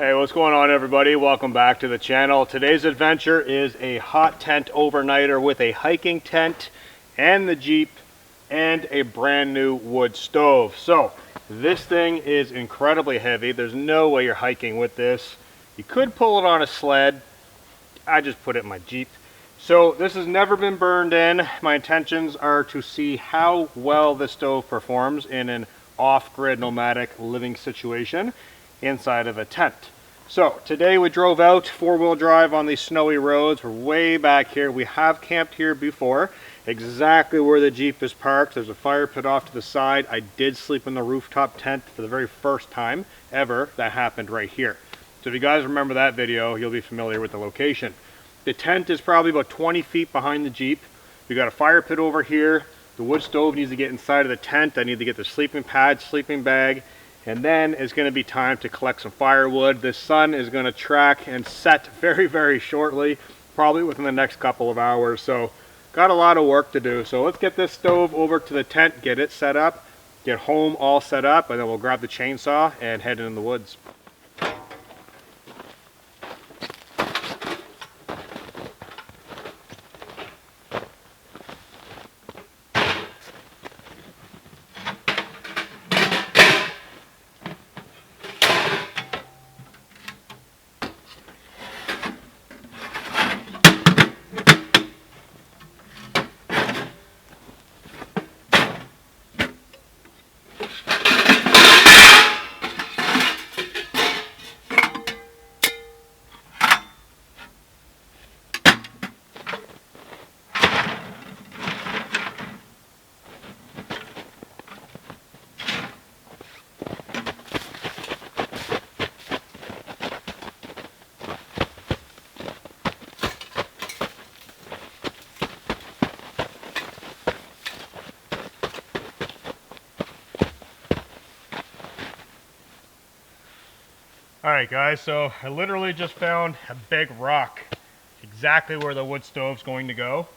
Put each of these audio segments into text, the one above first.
Hey, what's going on everybody? Welcome back to the channel. Today's adventure is a hot tent overnighter with a hiking tent and the Jeep and a brand new wood stove. So this thing is incredibly heavy. There's no way you're hiking with this. You could pull it on a sled. I just put it in my Jeep. So this has never been burned in. My intentions are to see how well the stove performs in an off-grid nomadic living situation inside of a tent. So today we drove out four-wheel drive on these snowy roads. We're way back here. We have camped here before, exactly where the Jeep is parked. There's a fire pit off to the side. I did sleep in the rooftop tent for the very first time ever. That happened right here. So if you guys remember that video, you'll be familiar with the location. The tent is probably about 20 feet behind the Jeep. We got a fire pit over here. The wood stove needs to get inside of the tent. I need to get the sleeping pad, sleeping bag, and then it's going to be time to collect some firewood. The sun is going to track and set very, very shortly, probably within the next couple of hours. So got a lot of work to do. So let's get this stove over to the tent, get it set up, get home all set up, and then we'll grab the chainsaw and head into the woods. Alright guys, so I literally just found a big rock exactly where the wood stove's going to go.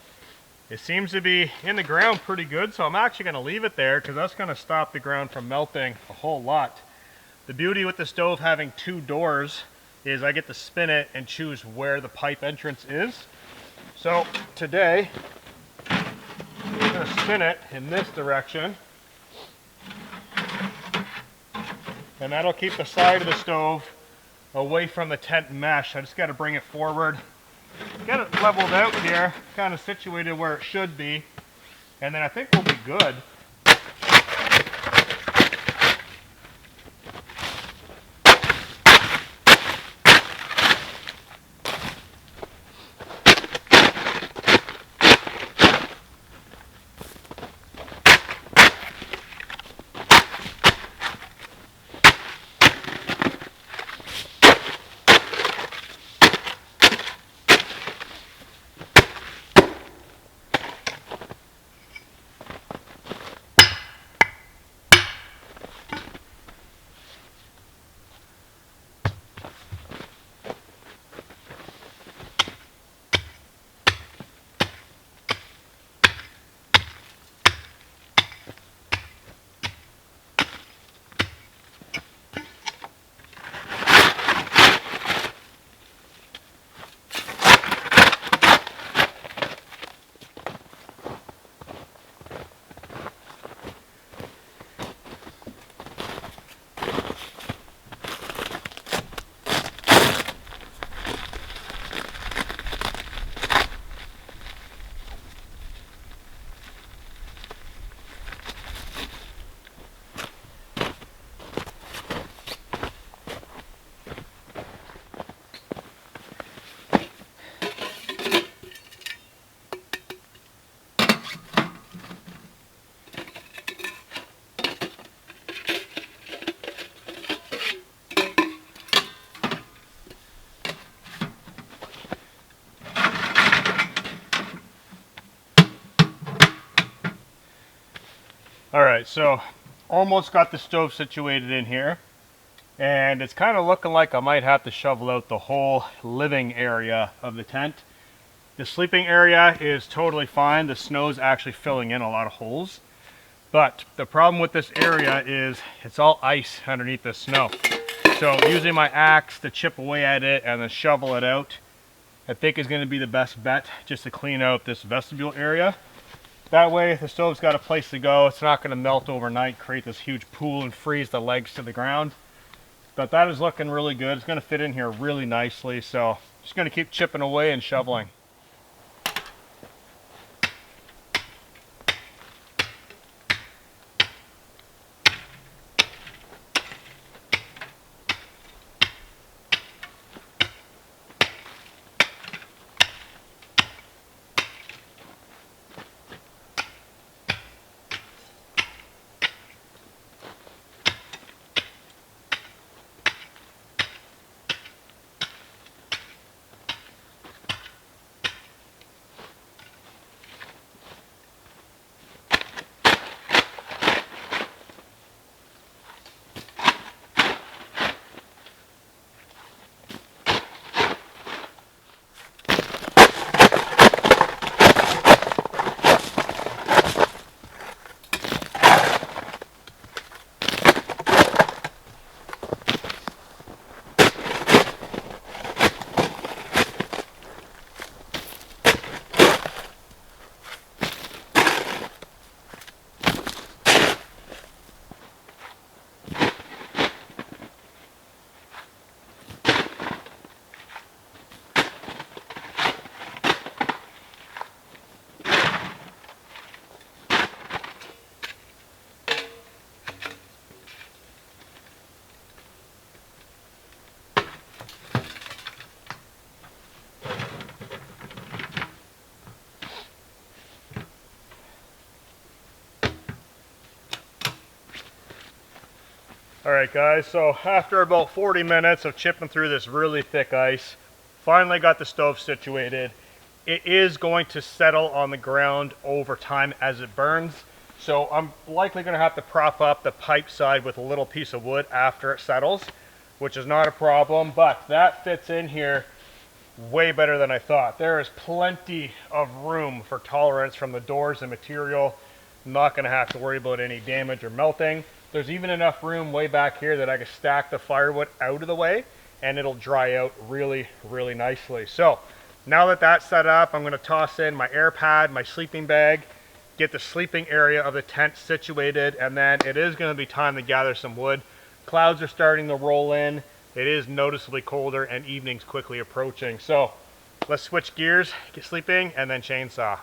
It seems to be in the ground pretty good, so I'm actually going to leave it there because that's going to stop the ground from melting a whole lot. The beauty with the stove having two doors is I get to spin it and choose where the pipe entrance is. So today I'm going to spin it in this direction, and that'll keep the side of the stove away from the tent mesh. I just got to bring it forward, get it leveled out here, kind of situated where it should be, and then I think we'll be good. Alright, so almost got the stove situated in here, and it's kind of looking like I might have to shovel out the whole living area of the tent. The sleeping area is totally fine. The snow's actually filling in a lot of holes. But the problem with this area is it's all ice underneath the snow. So using my axe to chip away at it and then shovel it out, I think is going to be the best bet, just to clean out this vestibule area. That way, if the stove's got a place to go, it's not going to melt overnight, create this huge pool and freeze the legs to the ground. But that is looking really good. It's going to fit in here really nicely, so just going to keep chipping away and shoveling. Alright guys, so after about 40 minutes of chipping through this really thick ice, finally got the stove situated. It is going to settle on the ground over time as it burns, so I'm likely going to have to prop up the pipe side with a little piece of wood after it settles, which is not a problem, but that fits in here way better than I thought. There is plenty of room for tolerance from the doors and material. I'm not going to have to worry about any damage or melting. There's even enough room way back here that I can stack the firewood out of the way and it'll dry out really, really nicely. So now that that's set up, I'm going to toss in my air pad, my sleeping bag, get the sleeping area of the tent situated, and then it is going to be time to gather some wood. Clouds are starting to roll in. It is noticeably colder and evening's quickly approaching. So let's switch gears, get sleeping, and then chainsaw.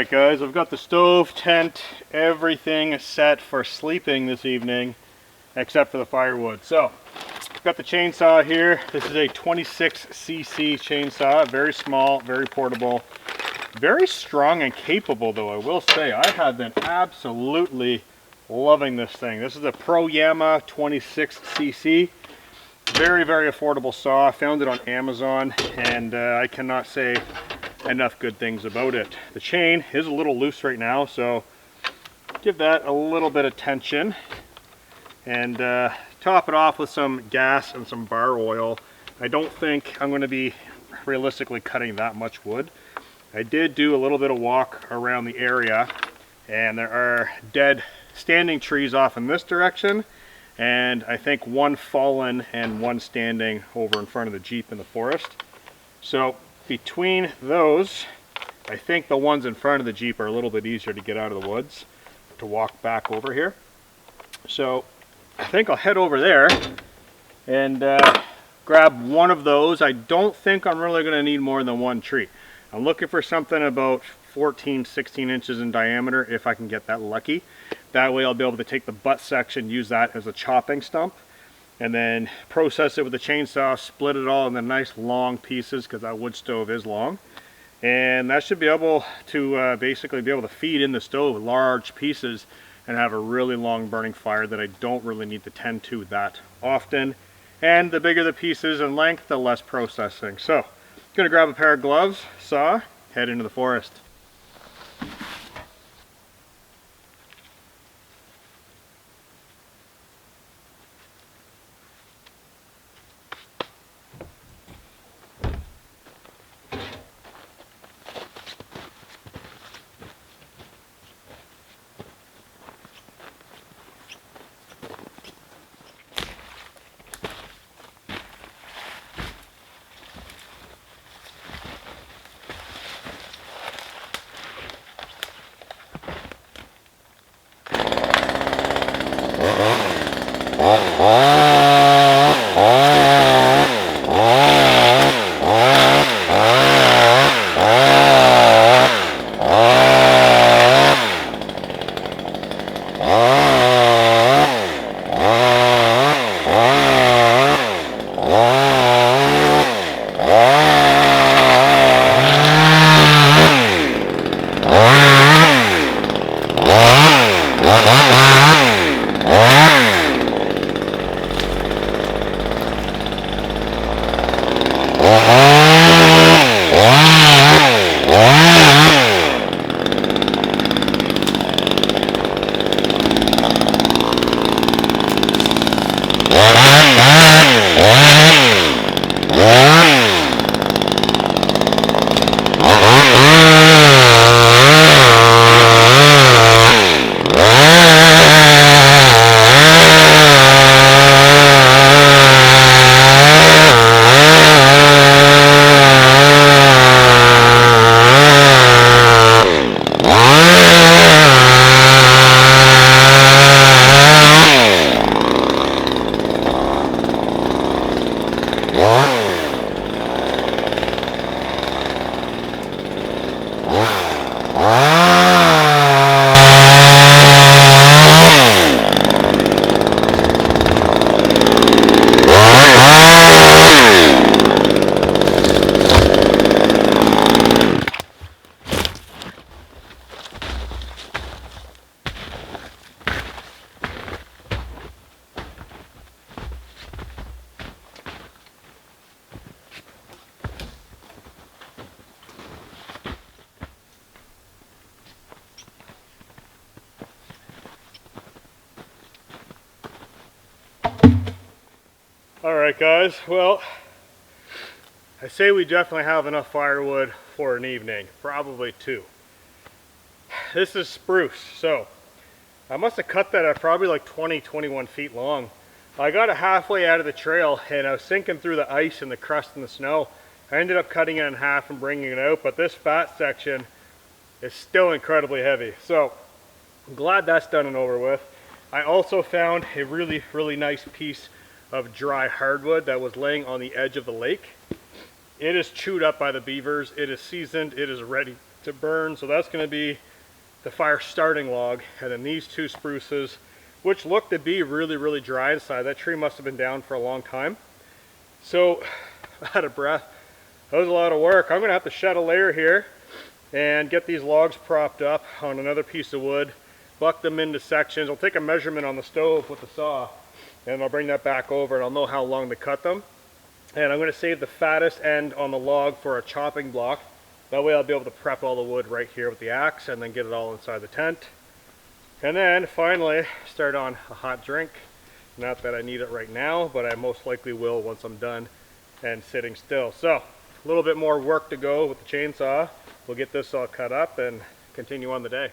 Alright guys, I've got the stove, tent, everything set for sleeping this evening except for the firewood. So, I've got the chainsaw here. This is a 26cc chainsaw, very small, very portable, very strong and capable though, I will say. I have been absolutely loving this thing. This is a Pro Yama 26cc. Very, very affordable saw. I found it on Amazon and I cannot say enough good things about it. The chain is a little loose right now, so give that a little bit of tension and top it off with some gas and some bar oil. I don't think I'm going to be realistically cutting that much wood. I did do a little bit of walk around the area and there are dead standing trees off in this direction, and I think one fallen and one standing over in front of the Jeep in the forest. So between those, I think the ones in front of the Jeep are a little bit easier to get out of the woods to walk back over here. So I think I'll head over there and grab one of those. I don't think I'm really going to need more than one tree. I'm looking for something about 14, 16 inches in diameter if I can get that lucky. That way I'll be able to take the butt section, use that as a chopping stump, and then process it with a chainsaw, split it all into nice long pieces because that wood stove is long. And that should be able to basically be able to feed in the stove large pieces and have a really long burning fire that I don't really need to tend to that often. And the bigger the pieces in length, the less processing. So, I'm gonna grab a pair of gloves, saw, head into the forest. Alright guys, well, I say we definitely have enough firewood for an evening, probably two. This is spruce, so I must have cut that at probably like 20-21 feet long. I got it halfway out of the trail and I was sinking through the ice and the crust and the snow. I ended up cutting it in half and bringing it out, but this fat section is still incredibly heavy. So I'm glad that's done and over with. I also found a really, really nice piece of dry hardwood that was laying on the edge of the lake. It is chewed up by the beavers. It is seasoned. It is ready to burn. So that's going to be the fire starting log. And then these two spruces, which look to be really, really dry inside. That tree must have been down for a long time. So, out of breath. That was a lot of work. I'm going to have to shed a layer here and get these logs propped up on another piece of wood, buck them into sections. I'll take a measurement on the stove with the saw, and I'll bring that back over and I'll know how long to cut them. And I'm going to save the fattest end on the log for a chopping block. That way I'll be able to prep all the wood right here with the axe and then get it all inside the tent. And then finally start on a hot drink. Not that I need it right now, but I most likely will once I'm done and sitting still. So a little bit more work to go with the chainsaw. We'll get this all cut up and continue on the day.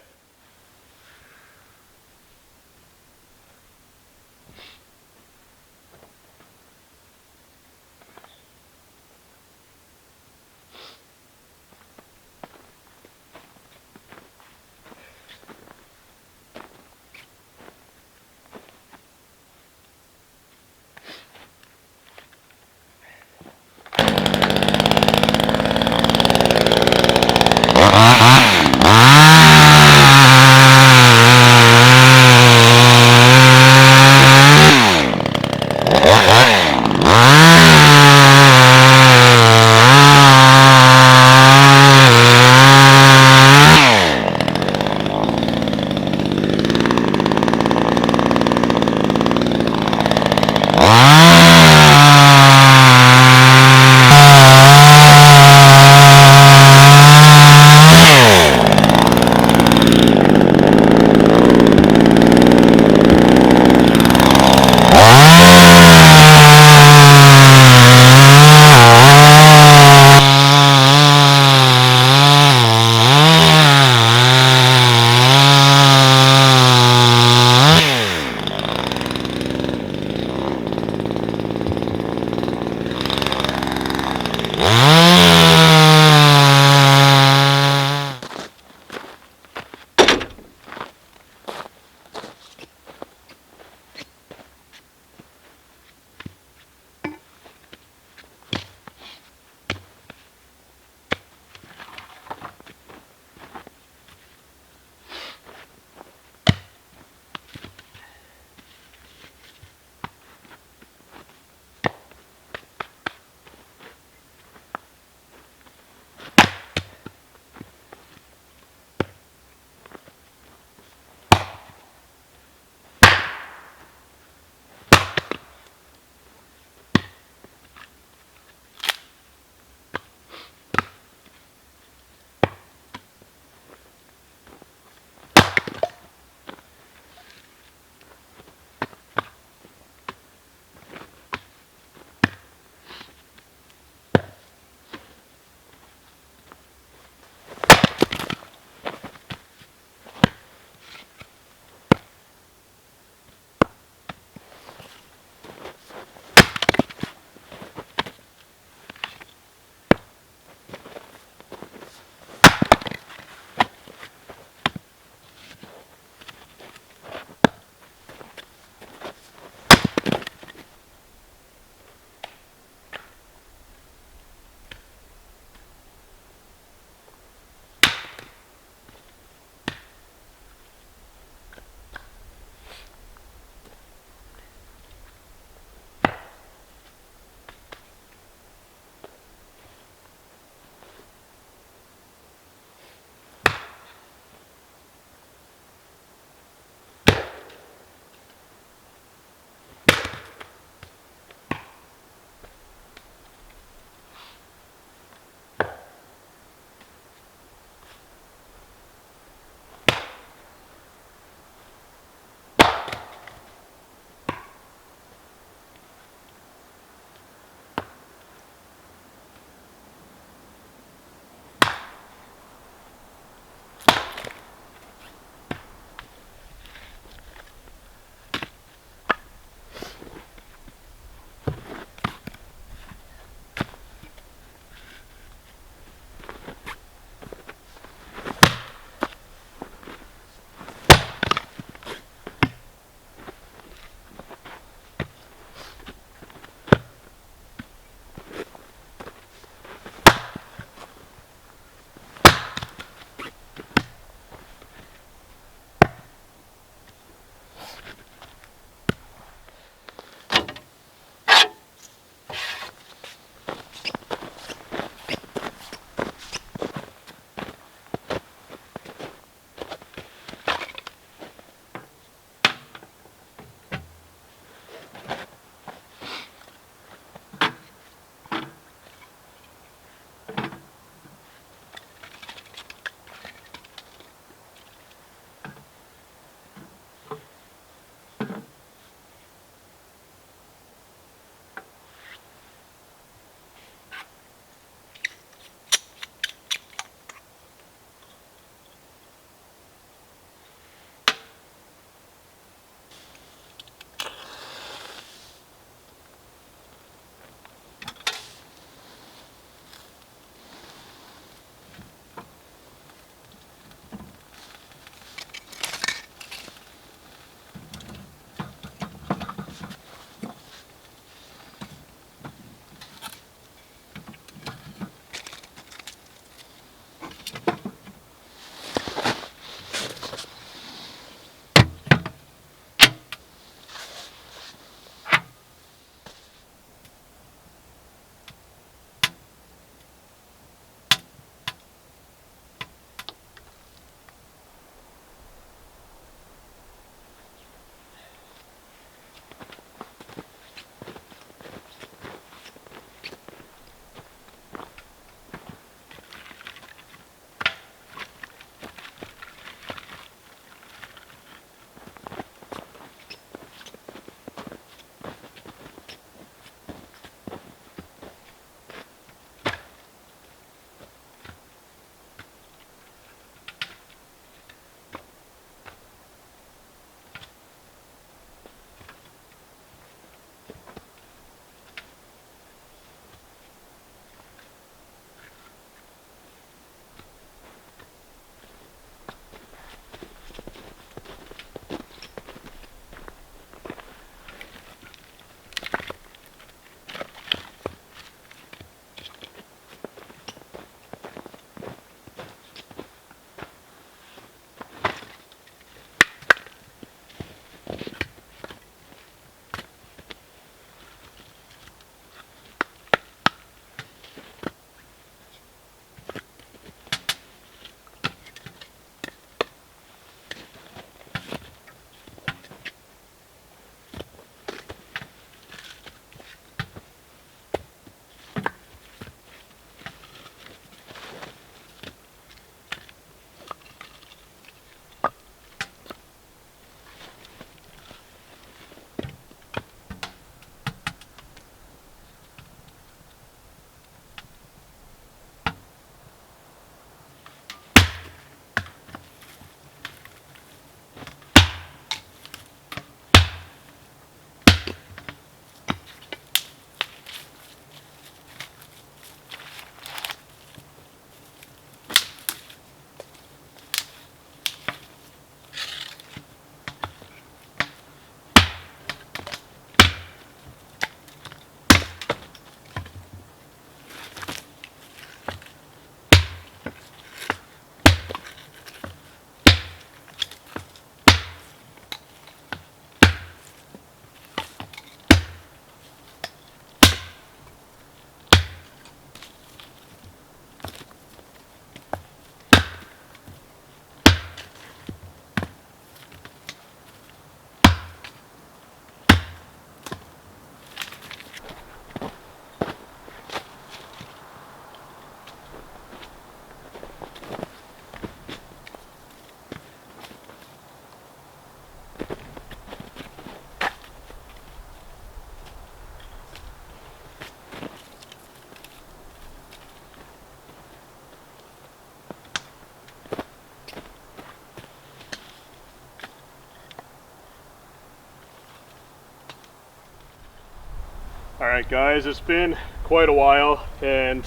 Alright guys, it's been quite a while and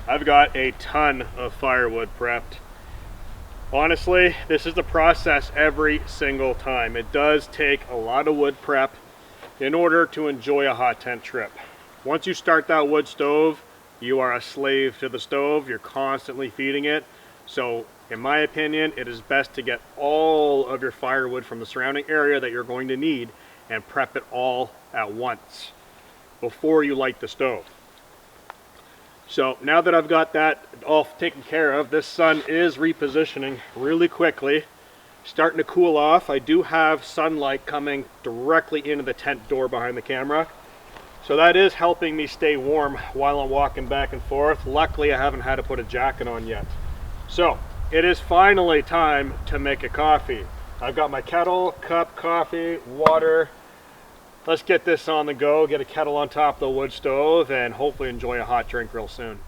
I've got a ton of firewood prepped. Honestly, this is the process every single time. It does take a lot of wood prep in order to enjoy a hot tent trip. Once you start that wood stove, you are a slave to the stove. You're constantly feeding it. So in my opinion, it is best to get all of your firewood from the surrounding area that you're going to need and prep it all at once before you light the stove. So now that I've got that all taken care of, this sun is repositioning really quickly, starting to cool off. I do have sunlight coming directly into the tent door behind the camera, so that is helping me stay warm while I'm walking back and forth. Luckily I haven't had to put a jacket on yet. So it is finally time to make a coffee. I've got my kettle, cup, coffee, water. Let's get this on the go, get a kettle on top of the wood stove, and hopefully enjoy a hot drink real soon.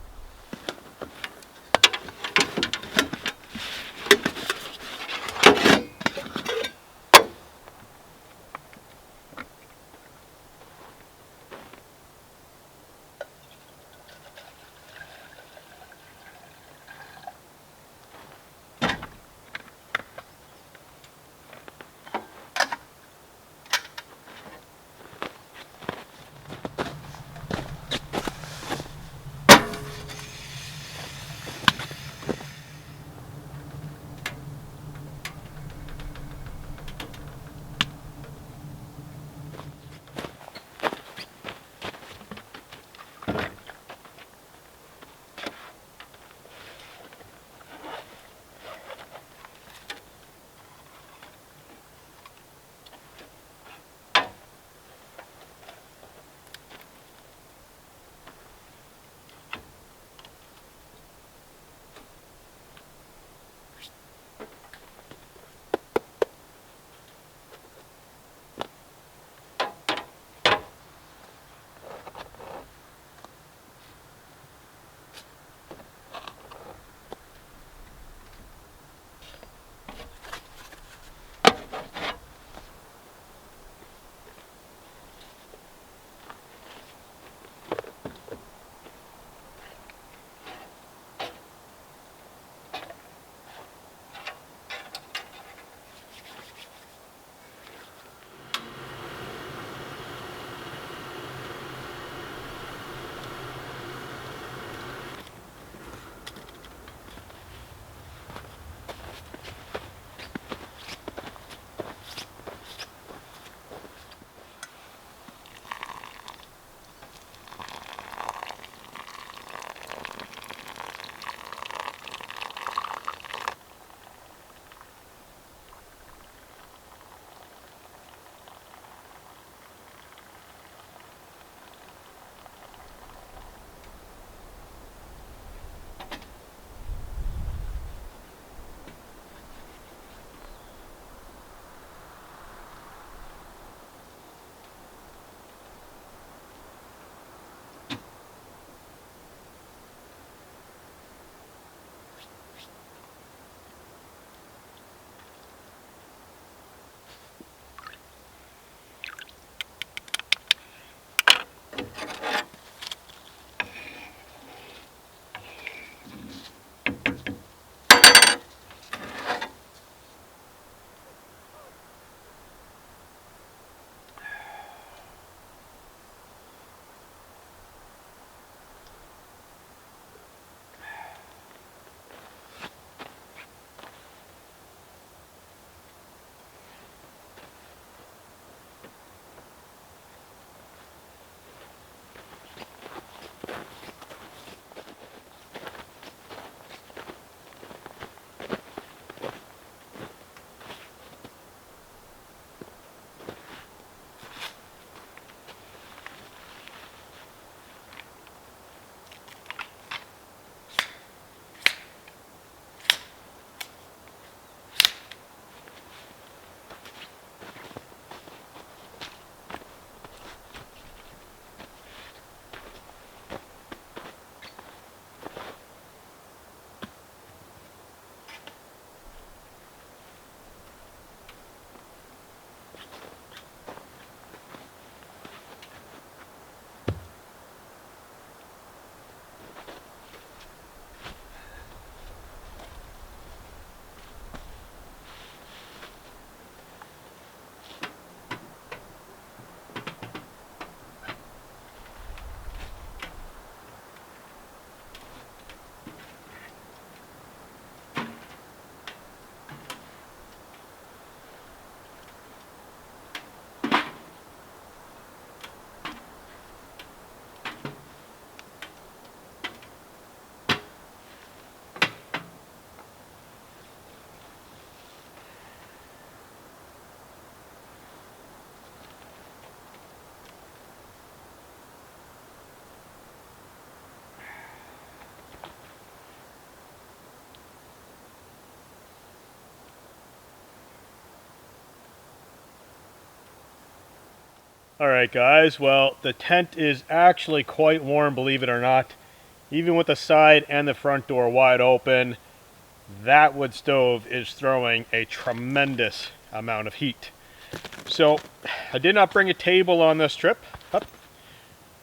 Alright guys, well the tent is actually quite warm, believe it or not. Even with the side and the front door wide open, that wood stove is throwing a tremendous amount of heat. So I did not bring a table on this trip,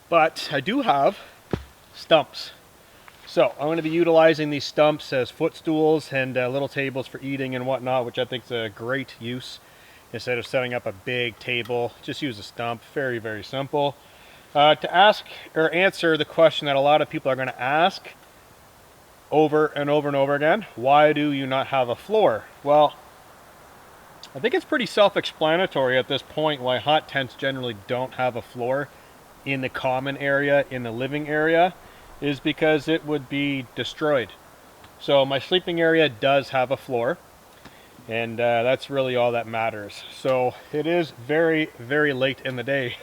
but I do have stumps. So I'm going to be utilizing these stumps as footstools and little tables for eating and whatnot, which I think is a great use. Instead of setting up a big table, just use a stump. Very, very simple. To ask or answer the question that a lot of people are going to ask over and over and over again, why do you not have a floor? Well, I think it's pretty self-explanatory at this point why hot tents generally don't have a floor in the common area, in the living area, is because it would be destroyed. So my sleeping area does have a floor, and that's really all that matters. So it is very, very late in the day.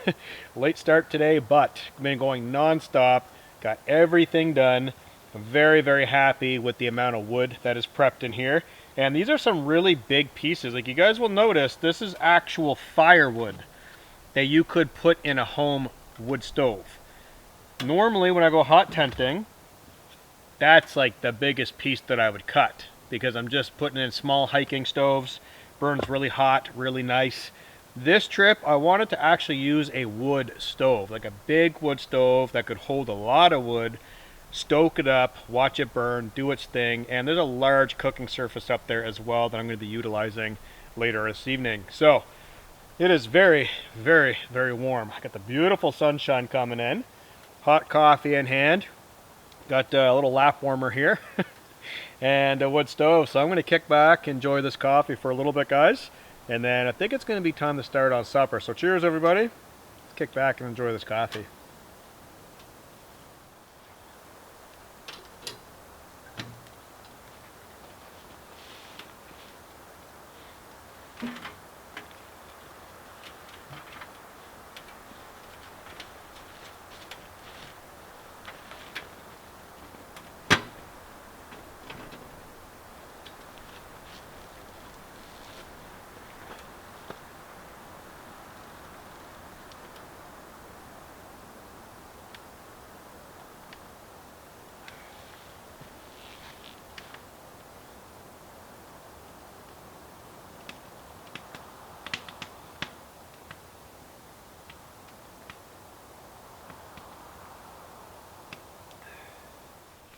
Late start today, but been going non-stop, got everything done. I'm very, very happy with the amount of wood that is prepped in here. And these are some really big pieces. Like you guys will notice, this is actual firewood that you could put in a home wood stove. Normally when I go hot tenting, that's like the biggest piece that I would cut, because I'm just putting in small hiking stoves, burns really hot, really nice. This trip I wanted to actually use a wood stove, like a big wood stove that could hold a lot of wood, stoke it up, watch it burn, do its thing, and there's a large cooking surface up there as well that I'm going to be utilizing later this evening. So it is very, very, very warm. I got the beautiful sunshine coming in, hot coffee in hand, got a little lap warmer here, and a wood stove. So I'm going to kick back, enjoy this coffee for a little bit, guys, and then I think it's going to be time to start on supper. So cheers, everybody. Let's kick back and enjoy this coffee.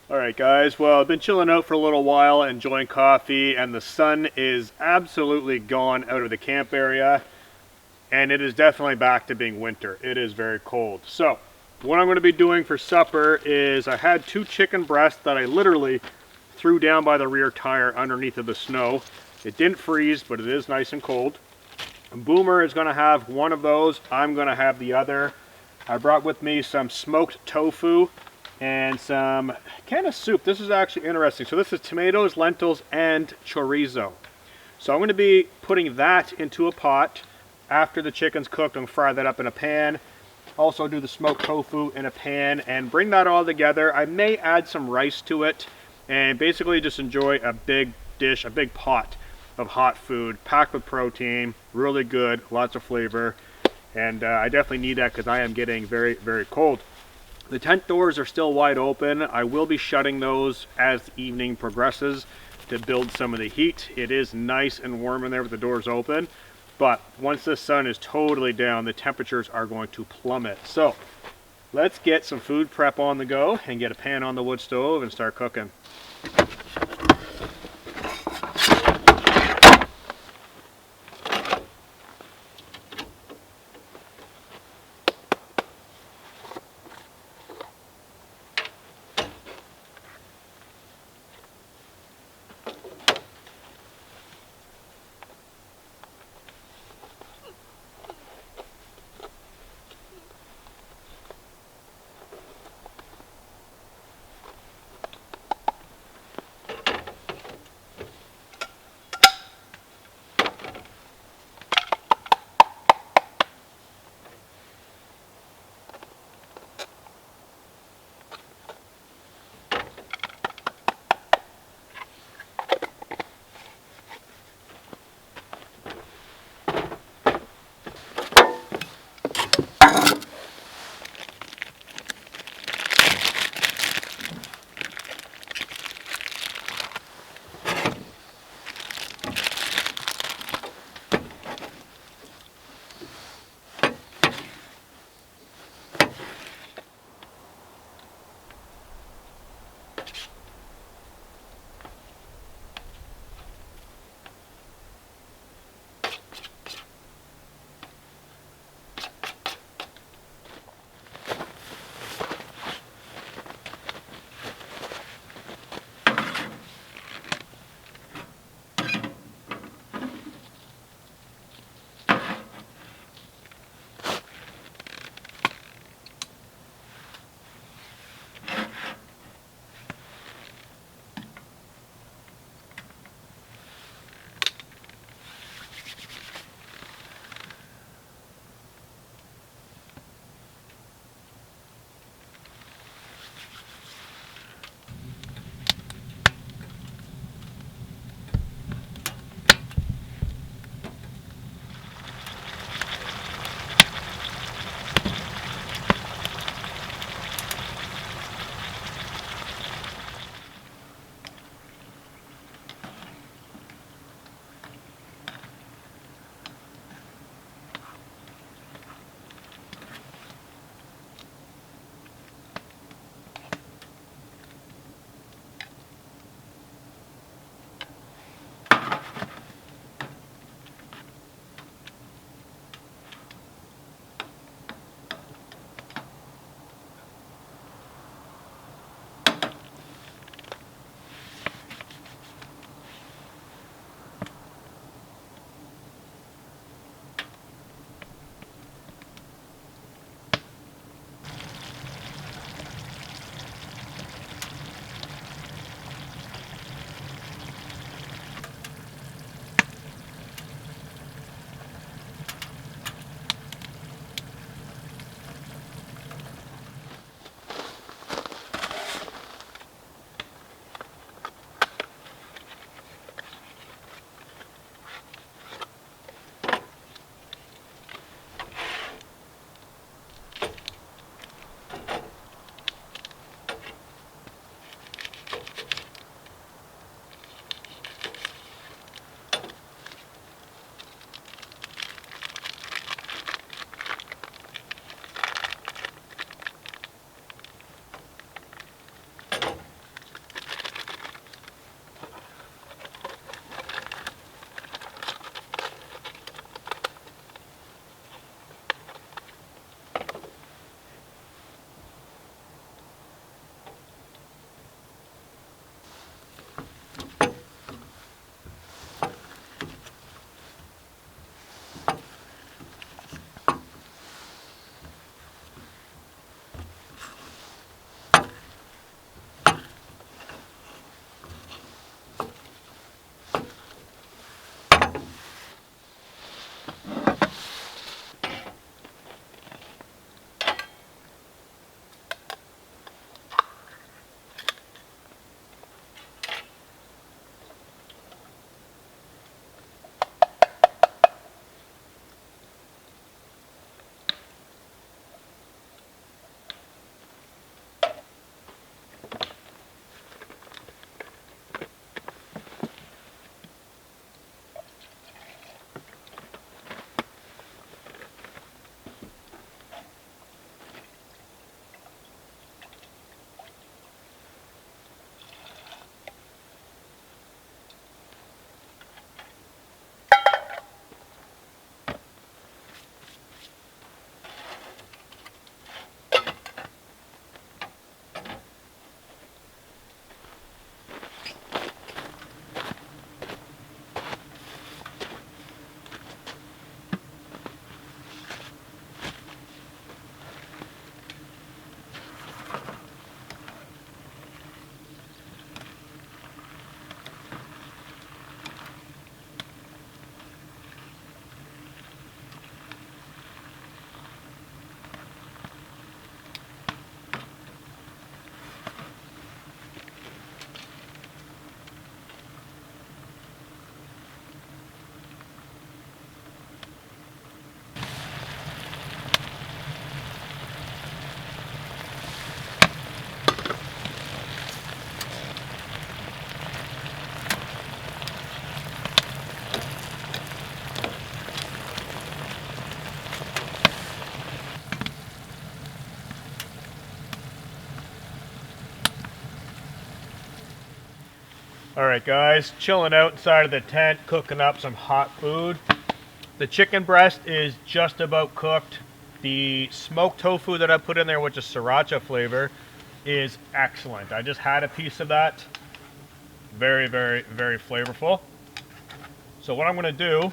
Alright guys, well I've been chilling out for a little while, enjoying coffee, and the sun is absolutely gone out of the camp area, and it is definitely back to being winter. It is very cold. So what I'm going to be doing for supper is I had 2 chicken breasts that I literally threw down by the rear tire underneath of the snow. It didn't freeze, but it is nice and cold. Boomer is going to have one of those. I'm going to have the other. I brought with me some smoked tofu and some kind of soup. This is actually interesting. So this is tomatoes, lentils, and chorizo. So I'm going to be putting that into a pot. After the chicken's cooked, I'm going to fry that up in a pan. Also do the smoked tofu in a pan and bring that all together. I may add some rice to it and basically just enjoy a big dish, a big pot of hot food packed with protein, really good, lots of flavor. And I definitely need that because I am getting very, very cold. The tent doors are still wide open. I will be shutting those as the evening progresses to build some of the heat. It is nice and warm in there with the doors open, but once the sun is totally down, the temperatures are going to plummet. So let's get some food prep on the go and get a pan on the wood stove and start cooking. Alright guys, chilling out inside of the tent, cooking up some hot food. The chicken breast is just about cooked. The smoked tofu that I put in there, which is sriracha flavor, is excellent. I just had a piece of that. Very, very, very flavorful. So what I'm going to do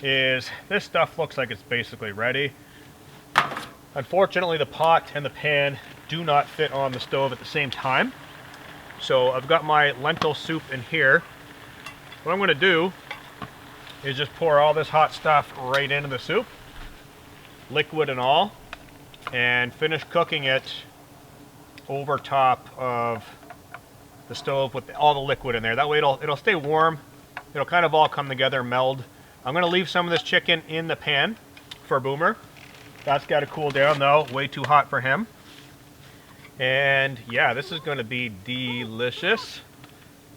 is, this stuff looks like it's basically ready. Unfortunately, the pot and the pan do not fit on the stove at the same time. So I've got my lentil soup in here. What I'm going to do is just pour all this hot stuff right into the soup, liquid and all, and finish cooking it over top of the stove with all the liquid in there. That way it'll stay warm. It'll kind of all come together, meld. I'm going to leave some of this chicken in the pan for Boomer. That's got to cool down though, way too hot for him. And yeah, this is going to be delicious.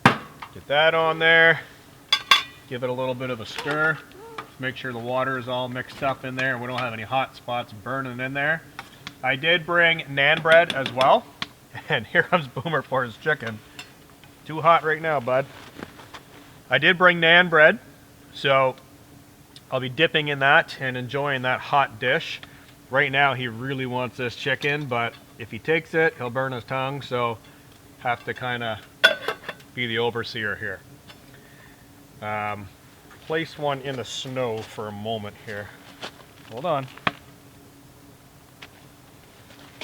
Get that on there. Give it a little bit of a stir. Just make sure the water is all mixed up in there and we don't have any hot spots burning in there. I did bring naan bread as well. And here comes Boomer for his chicken. Too hot right now, bud. I did bring naan bread, so I'll be dipping in that and enjoying that hot dish. Right now he really wants this chicken, but if he takes it, he'll burn his tongue, so have to kind of be the overseer here. Place one in the snow for a moment here. Hold on.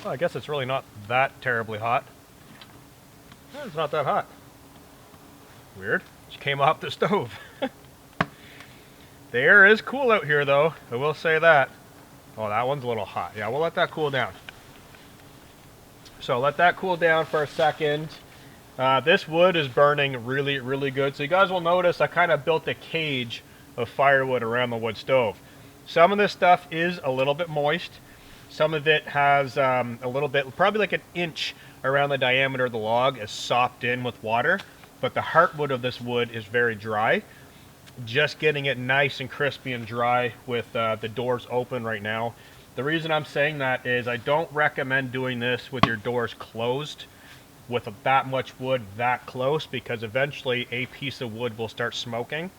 Well, I guess it's really not that terribly hot. It's not that hot. Weird. Just came off the stove. The air is cool out here though, I will say that. Oh, that one's a little hot. Yeah, we'll let that cool down. So let that cool down for a second. This wood is burning really, really good. So you guys will notice I kind of built a cage of firewood around the wood stove. Some of this stuff is a little bit moist. Some of it has a little bit, probably like an inch around the diameter of the log is sopped in with water. But the heartwood of this wood is very dry. Just getting it nice and crispy and dry with the doors open right now. The reason I'm saying that is I don't recommend doing this with your doors closed with that much wood that close, because eventually a piece of wood will start smoking.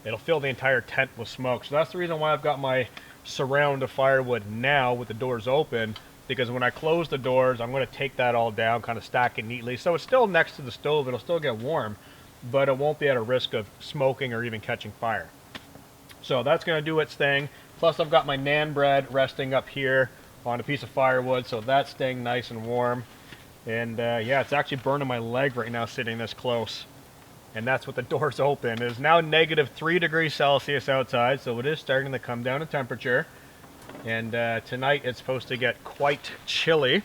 It'll fill the entire tent with smoke. So that's the reason why I've got my surround of firewood now with the doors open, because when I close the doors, I'm going to take that all down, kind of stack it neatly. So it's still next to the stove, it'll still get warm, but it won't be at a risk of smoking or even catching fire. So that's going to do its thing. Plus I've got my naan bread resting up here on a piece of firewood, so that's staying nice and warm. And yeah, it's actually burning my leg right now sitting this close. And that's with the doors open. It is now -3 degrees Celsius outside, so it is starting to come down in temperature. And tonight it's supposed to get quite chilly.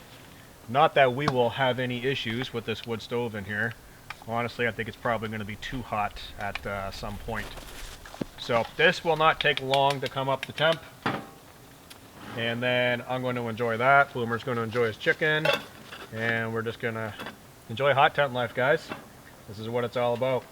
Not that we will have any issues with this wood stove in here. Honestly, I think it's probably going to be too hot at some point. So this will not take long to come up the temp. And then I'm going to enjoy that. Boomer's going to enjoy his chicken. And we're just going to enjoy hot tent life, guys. This is what it's all about.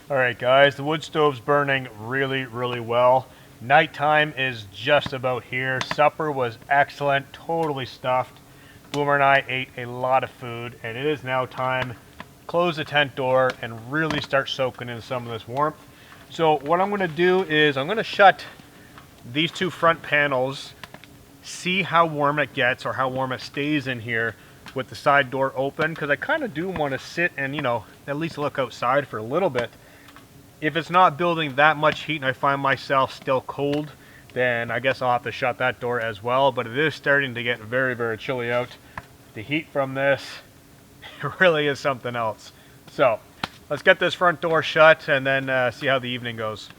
All right, guys, the wood stove's burning really, really well. Nighttime is just about here. Supper was excellent, totally stuffed. Boomer and I ate a lot of food, and it is now time to close the tent door and really start soaking in some of this warmth. So what I'm gonna do is I'm gonna shut these two front panels, see how warm it gets or how warm it stays in here with the side door open, because I kind of do want to sit and, you know, at least look outside for a little bit. If it's not building that much heat and I find myself still cold, then I guess I'll have to shut that door as well. But it is starting to get very, very chilly out. The heat from this really is something else. So let's get this front door shut and then see how the evening goes.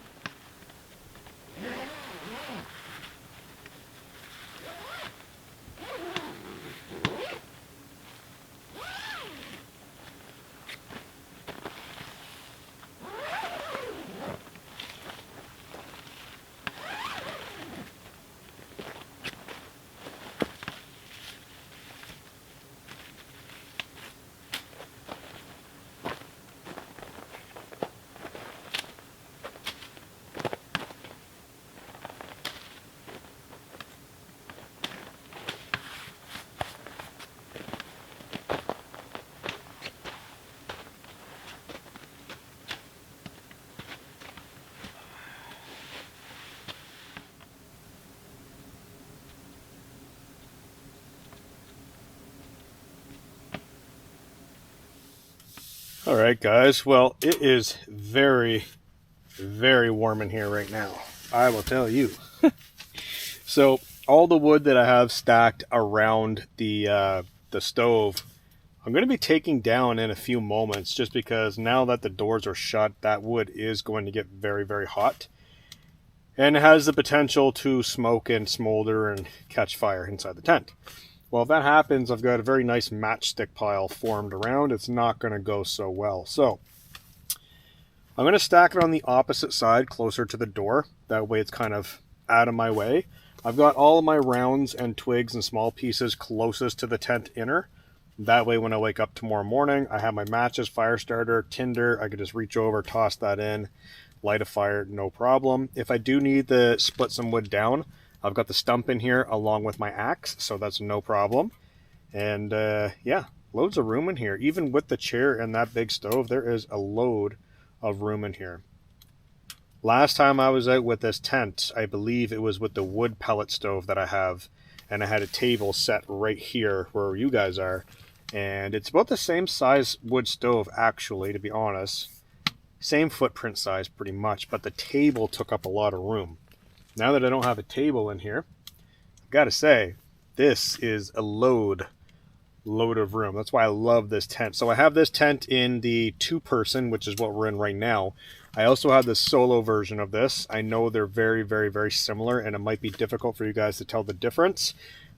All right, guys. Well, it is very, very warm in here right now. I will tell you. So all the wood that I have stacked around the stove, I'm going to be taking down in a few moments, just because now that the doors are shut, that wood is going to get very, very hot. And it has the potential to smoke and smolder and catch fire inside the tent. Well, if that happens, I've got a very nice matchstick pile formed around. It's not going to go so well. So I'm going to stack it on the opposite side, closer to the door. That way it's kind of out of my way. I've got all of my rounds and twigs and small pieces closest to the tent inner. That way when I wake up tomorrow morning, I have my matches, fire starter, tinder. I could just reach over, toss that in, light a fire, no problem. If I do need to split some wood down, I've got the stump in here along with my axe, so that's no problem. And yeah, loads of room in here. Even with the chair and that big stove, there is a load of room in here. Last time I was out with this tent, I believe it was with the wood pellet stove that I have, and I had a table set right here where you guys are. And it's about the same size wood stove, actually, to be honest. Same footprint size pretty much, but the table took up a lot of room. Now that I don't have a table in here, I've got to say, this is a load of room. That's why I love this tent. So I have this tent in the 2-person, which is what we're in right now. I also have the solo version of this. I know they're very, very, very similar, and it might be difficult for you guys to tell the difference.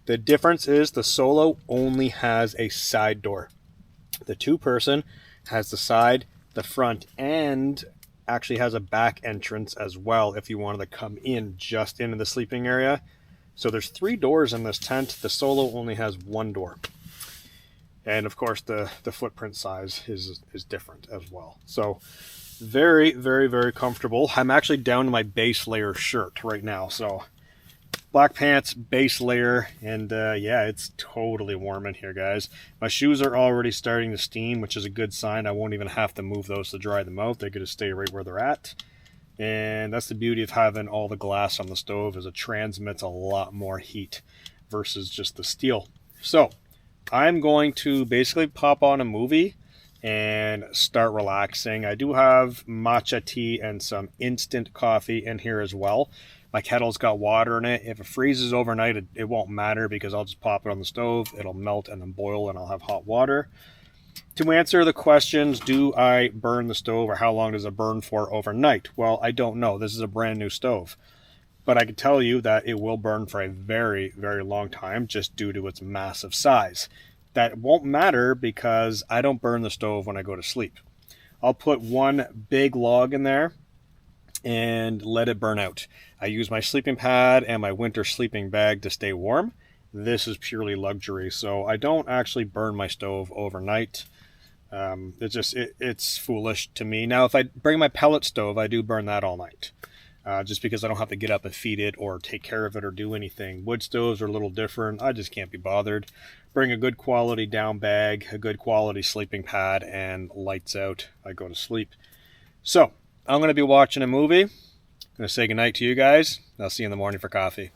The difference is the solo only has a side door. The 2-person has the side, the front, and actually has a back entrance as well if you wanted to come in just into the sleeping area. So there's 3 doors in this tent. The solo only has 1 door. And of course the footprint size is different as well. So very, very, very comfortable. I'm actually down to my base layer shirt right now. So black pants, base layer, and yeah, it's totally warm in here, guys. My shoes are already starting to steam, which is a good sign. I won't even have to move those to dry them out. They're going to stay right where they're at. And that's the beauty of having all the glass on the stove, is it transmits a lot more heat versus just the steel. So I'm going to basically pop on a movie and start relaxing. I do have matcha tea and some instant coffee in here as well. My kettle's got water in it. If it freezes overnight, it won't matter, because I'll just pop it on the stove. It'll melt and then boil, and I'll have hot water. To answer the questions, do I burn the stove, or how long does it burn for overnight? Well, I don't know. This is a brand new stove. But I can tell you that it will burn for a very, very long time, just due to its massive size. That won't matter, because I don't burn the stove when I go to sleep. I'll put one big log in there and let it burn out. I use my sleeping pad and my winter sleeping bag to stay warm. This is purely luxury, so I don't actually burn my stove overnight. It's foolish to me. Now, if I bring my pellet stove, I do burn that all night. Just because I don't have to get up and feed it or take care of it or do anything. Wood stoves are a little different. I just can't be bothered. Bring a good quality down bag, a good quality sleeping pad, and lights out. I go to sleep. So, I'm going to be watching a movie. I'm going to say goodnight to you guys. I'll see you in the morning for coffee.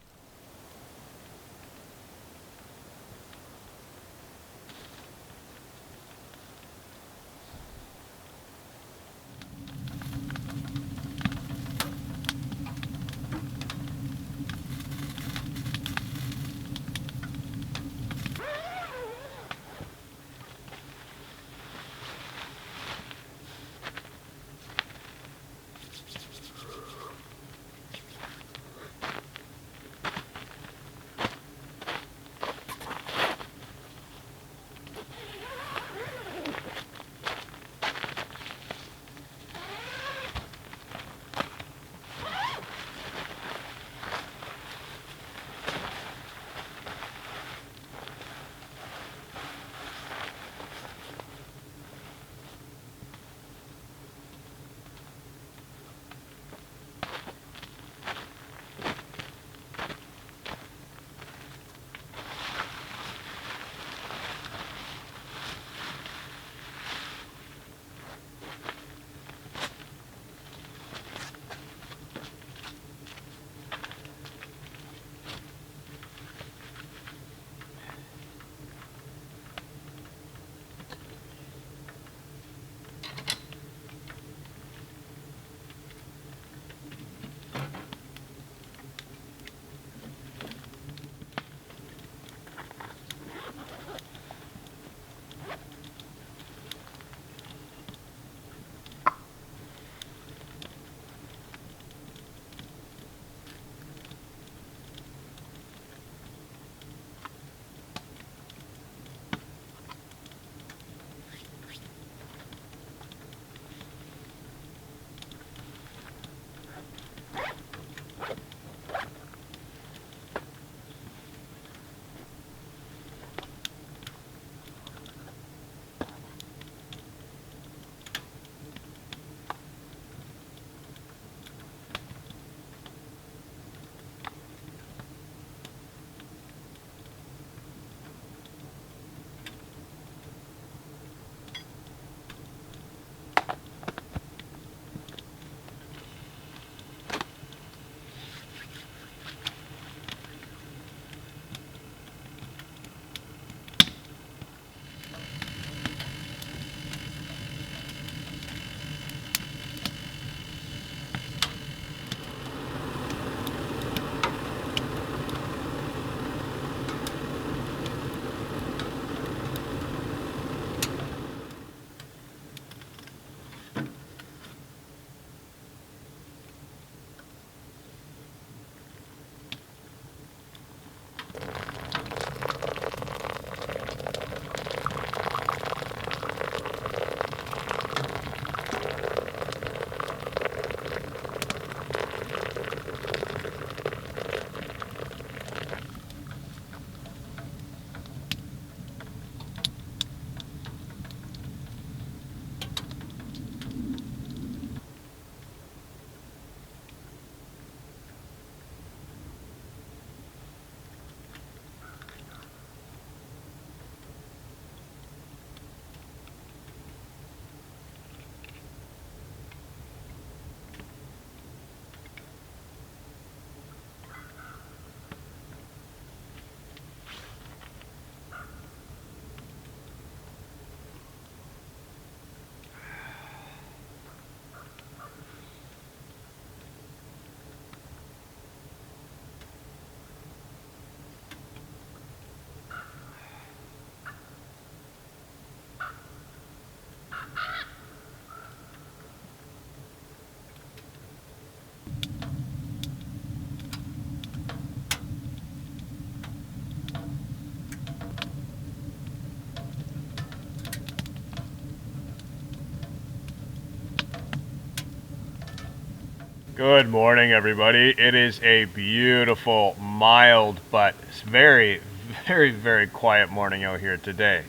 Good morning, everybody. It is a beautiful, mild, but very, very quiet morning out here today.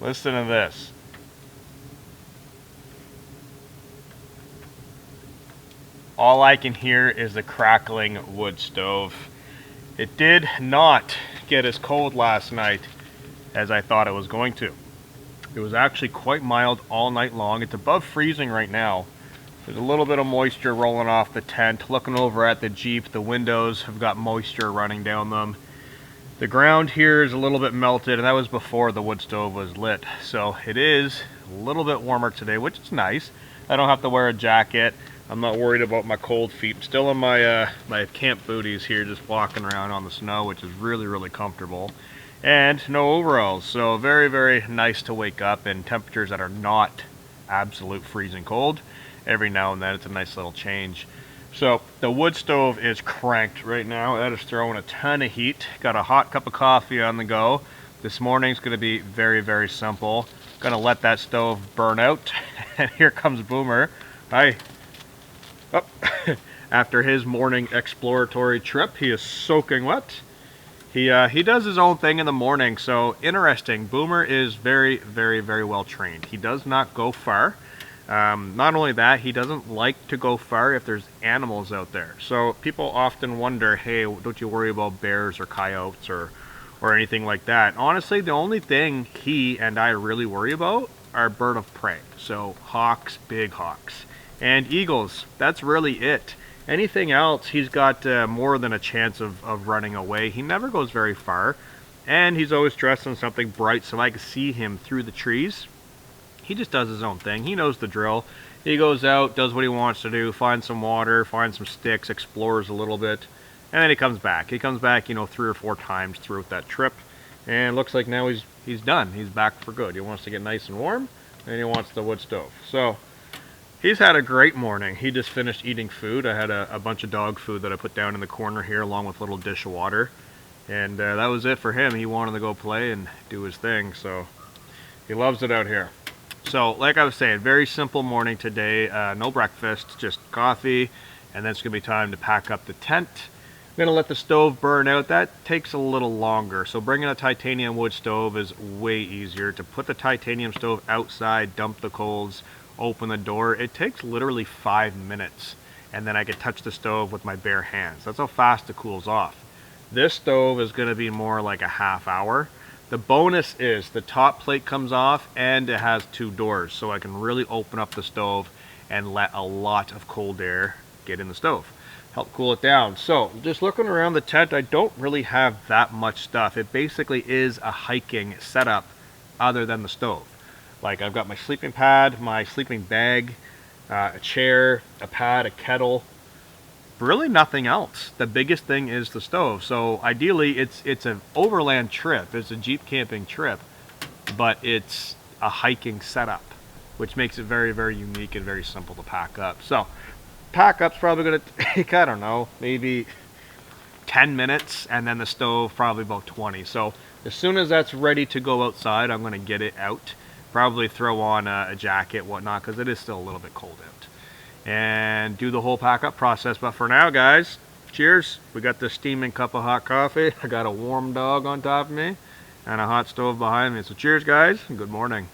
Listen to this. all I can hear is the crackling wood stove. It did not get as cold last night as I thought it was going to. It was actually quite mild all night long. It's above freezing right now. There's a little bit of moisture rolling off the tent. Looking over at the Jeep, the windows have got moisture running down them. The ground here is a little bit melted, and that was before the wood stove was lit. So it is a little bit warmer today, which is nice. I don't have to wear a jacket. I'm not worried about my cold feet. I'm still in my my camp booties here, just walking around on the snow, which is really, really comfortable. And no overalls, so very, very nice to wake up in temperatures that are not absolute freezing cold. Every now and then it's a nice little change. So the wood stove is cranked right now. That is throwing a ton of heat. Got a hot cup of coffee on the go. This morning's going to be very, very simple. Gonna let that stove burn out. And here comes Boomer. Hi. Oh. After his morning exploratory trip, he is soaking wet. He does his own thing in the morning. So interesting. Boomer is very, very, very well trained. He does not go far. Not only that, he doesn't like to go far if there's animals out there. So people often wonder, hey, don't you worry about bears or coyotes or anything like that? Honestly, the only thing he and I really worry about are bird of prey. So hawks, big hawks, and eagles. That's really it. Anything else, he's got more than a chance of running away. He never goes very far, and he's always dressed in something bright so I can see him through the trees. He just does his own thing. He knows the drill. He goes out, does what he wants to do, finds some water, finds some sticks, explores a little bit, and then he comes back. He comes back, 3 or 4 times throughout that trip, and looks like now he's done. He's back for good. He wants to get nice and warm, and he wants the wood stove. So he's had a great morning. He just finished eating food. I had a bunch of dog food that I put down in the corner here, along with a little dish of water, and that was it for him. He wanted to go play and do his thing, so he loves it out here. So, like I was saying, very simple morning today. No breakfast, just coffee, and then it's going to be time to pack up the tent. I'm going to let the stove burn out. That takes a little longer. So bringing a titanium wood stove is way easier. To put the titanium stove outside, dump the coals, open the door, it takes literally 5 minutes. And then I can touch the stove with my bare hands. That's how fast it cools off. This stove is going to be more like a half hour. The bonus is the top plate comes off and it has 2 doors, so I can really open up the stove and let a lot of cold air get in the stove. Help cool it down. So just looking around the tent, I don't really have that much stuff. It basically is a hiking setup other than the stove. Like I've got my sleeping pad, my sleeping bag, a chair, a pad, a kettle. Really nothing else. The biggest thing is the stove. So ideally it's an overland trip. It's a Jeep camping trip, but it's a hiking setup, which makes it very, very unique and very simple to pack up. So pack up's probably going to take, I don't know, maybe 10 minutes, and then the stove probably about 20. So as soon as that's ready to go outside, I'm going to get it out. Probably throw on a jacket, whatnot, because it is still a little bit cold out. And do the whole pack up process. But for now, guys, cheers. We got this steaming cup of hot coffee. I got a warm dog on top of me and a hot stove behind me. So cheers, guys, and good morning.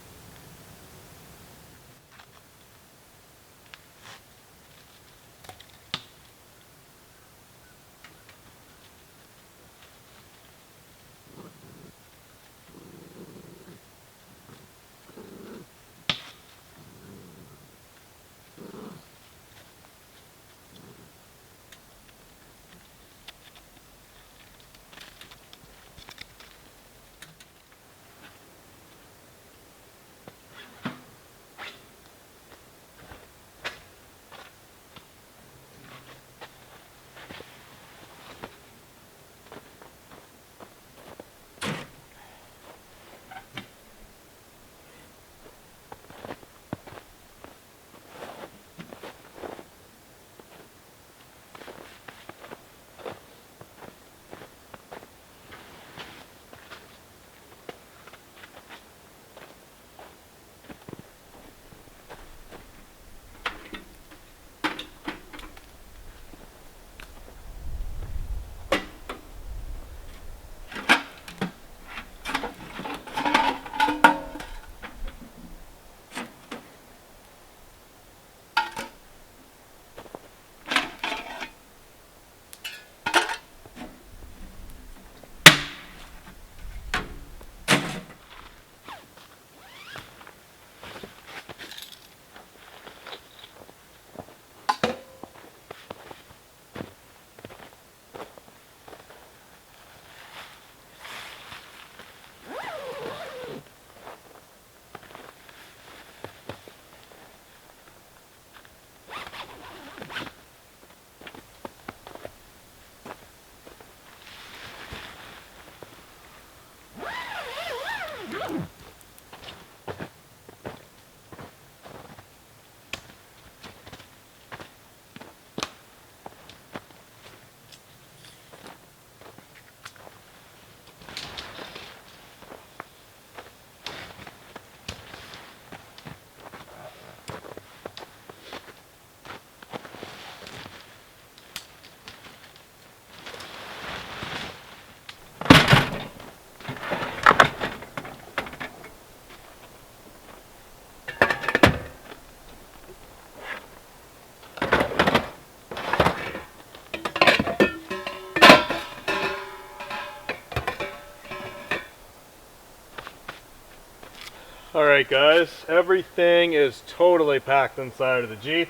Alright guys, everything is totally packed inside of the Jeep.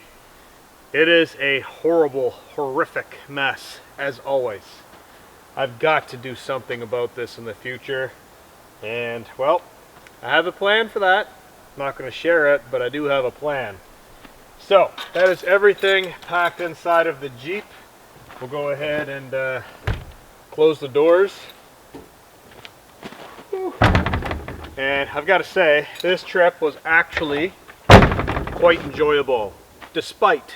It is a horrible, horrific mess, as always. I've got to do something about this in the future, and well, I have a plan for that. I'm not going to share it, but I do have a plan. So, that is everything packed inside of the Jeep. We'll go ahead and close the doors. Whew. And I've got to say, this trip was actually quite enjoyable, despite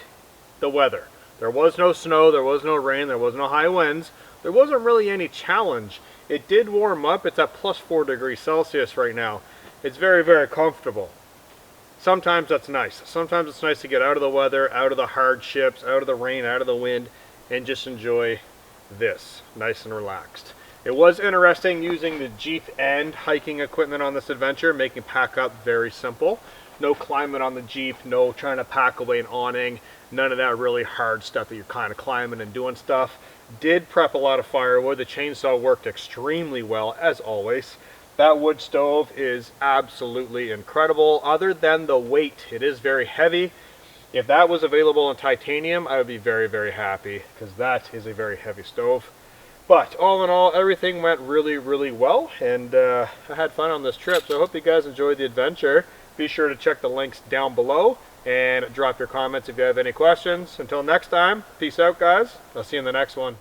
the weather. There was no snow, there was no rain, there was no high winds. There wasn't really any challenge. It did warm up. It's at plus 4 degrees Celsius right now. It's very, very comfortable. Sometimes that's nice. Sometimes it's nice to get out of the weather, out of the hardships, out of the rain, out of the wind, and just enjoy this, nice and relaxed. It was interesting using the Jeep and hiking equipment on this adventure, making pack up very simple. No climbing on the Jeep, no trying to pack away an awning, none of that really hard stuff that you're kind of climbing and doing stuff. Did prep a lot of firewood. The chainsaw worked extremely well, as always. That wood stove is absolutely incredible. Other than the weight, it is very heavy. If that was available in titanium, I would be very, very happy, because that is a very heavy stove. But all in all, everything went really, really well, and I had fun on this trip. So I hope you guys enjoyed the adventure. Be sure to check the links down below and drop your comments if you have any questions. Until next time, peace out guys. I'll see you in the next one.